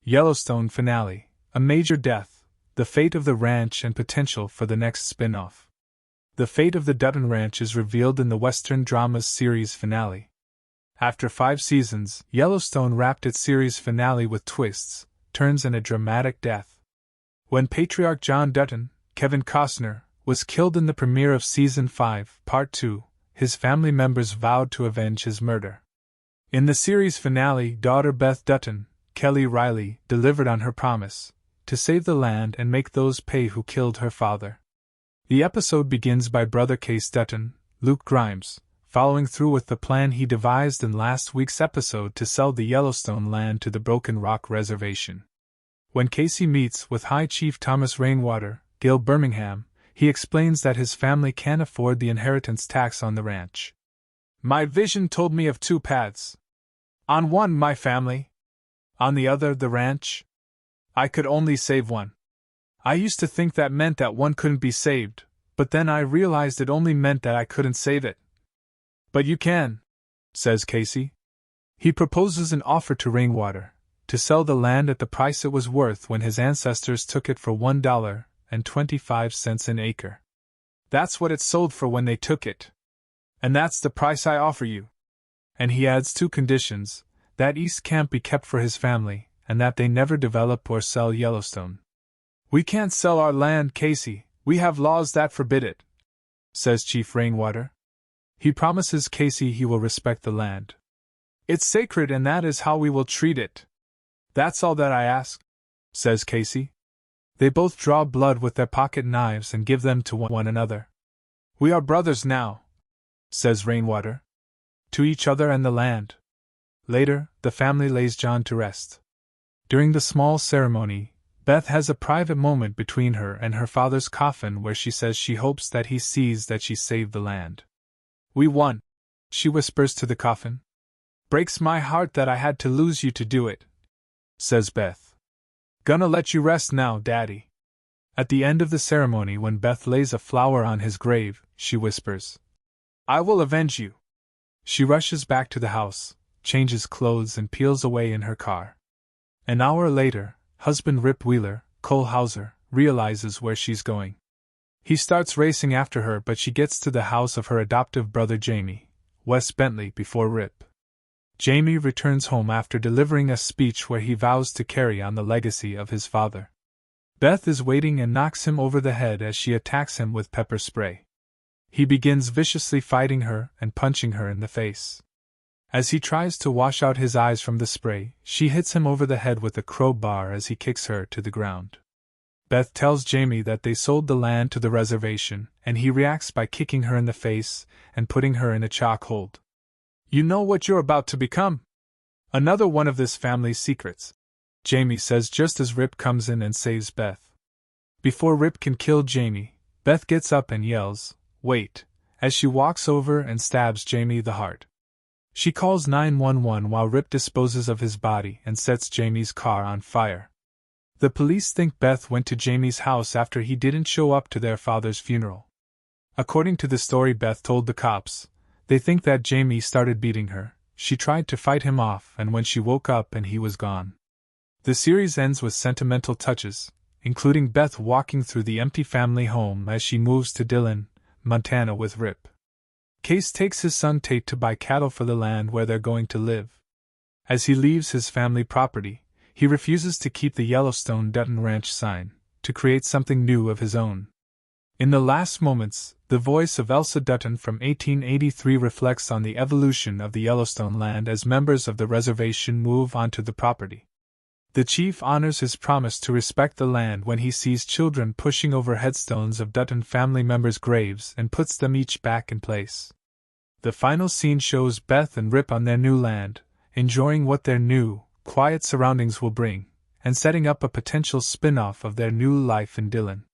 Yellowstone finale, a major death, the fate of the ranch and potential for the next spin-off. The fate of the Dutton Ranch is revealed in the Western drama's series finale. After 5 seasons, Yellowstone wrapped its series finale with twists, turns and a dramatic death. When patriarch John Dutton, Kevin Costner, was killed in the premiere of Season 5, Part 2, his family members vowed to avenge his murder. In the series finale, daughter Beth Dutton, Kelly Reilly, delivered on her promise to save the land and make those pay who killed her father. The episode begins by brother Kayce Dutton, Luke Grimes, following through with the plan he devised in last week's episode to sell the Yellowstone land to the Broken Rock Reservation. When Kacey meets with High Chief Thomas Rainwater, Gil Birmingham, he explains that his family can't afford the inheritance tax on the ranch. My vision told me of 2 paths. On one, my family. On the other, the ranch. I could only save one. I used to think that meant that one couldn't be saved, but then I realized it only meant that I couldn't save it. But you can, says Kacey. He proposes an offer to Rainwater, to sell the land at the price it was worth when his ancestors took it for $1.25 an acre. That's what it sold for when they took it. And that's the price I offer you. And he adds 2 conditions, that East Camp be kept for his family, and that they never develop or sell Yellowstone. We can't sell our land, Kacey, we have laws that forbid it, says Chief Rainwater. He promises Kacey he will respect the land. It's sacred and that is how we will treat it. That's all that I ask, says Kacey. They both draw blood with their pocket knives and give them to one another. We are brothers now, says Rainwater. To each other and the land. Later, the family lays John to rest. During the small ceremony, Beth has a private moment between her and her father's coffin where she says she hopes that he sees that she saved the land. We won, she whispers to the coffin. Breaks my heart that I had to lose you to do it, says Beth. Gonna let you rest now, Daddy. At the end of the ceremony, when Beth lays a flower on his grave, she whispers, I will avenge you. She rushes back to the house, changes clothes and peels away in her car. An hour later, husband Rip Wheeler, Cole Hauser, realizes where she's going. He starts racing after her, but she gets to the house of her adoptive brother Jamie, Wes Bentley, before Rip. Jamie returns home after delivering a speech where he vows to carry on the legacy of his father. Beth is waiting and knocks him over the head as she attacks him with pepper spray. He begins viciously fighting her and punching her in the face. As he tries to wash out his eyes from the spray, she hits him over the head with a crowbar as he kicks her to the ground. Beth tells Jamie that they sold the land to the reservation, and he reacts by kicking her in the face and putting her in a chokehold. You know what you're about to become? Another one of this family's secrets, Jamie says just as Rip comes in and saves Beth. Before Rip can kill Jamie, Beth gets up and yells, Wait, as she walks over and stabs Jamie the heart. She calls 911 while Rip disposes of his body and sets Jamie's car on fire. The police think Beth went to Jamie's house after he didn't show up to their father's funeral. According to the story Beth told the cops, they think that Jamie started beating her, she tried to fight him off, and when she woke up and he was gone. The series ends with sentimental touches, including Beth walking through the empty family home as she moves to Dillon, Montana with Rip. Kayce takes his son Tate to buy cattle for the land where they're going to live. As he leaves his family property, he refuses to keep the Yellowstone Dutton Ranch sign, to create something new of his own. In the last moments, the voice of Elsa Dutton from 1883 reflects on the evolution of the Yellowstone land as members of the reservation move onto the property. The chief honors his promise to respect the land when he sees children pushing over headstones of Dutton family members' graves and puts them each back in place. The final scene shows Beth and Rip on their new land, enjoying what their new, quiet surroundings will bring, and setting up a potential spin-off of their new life in Dillon.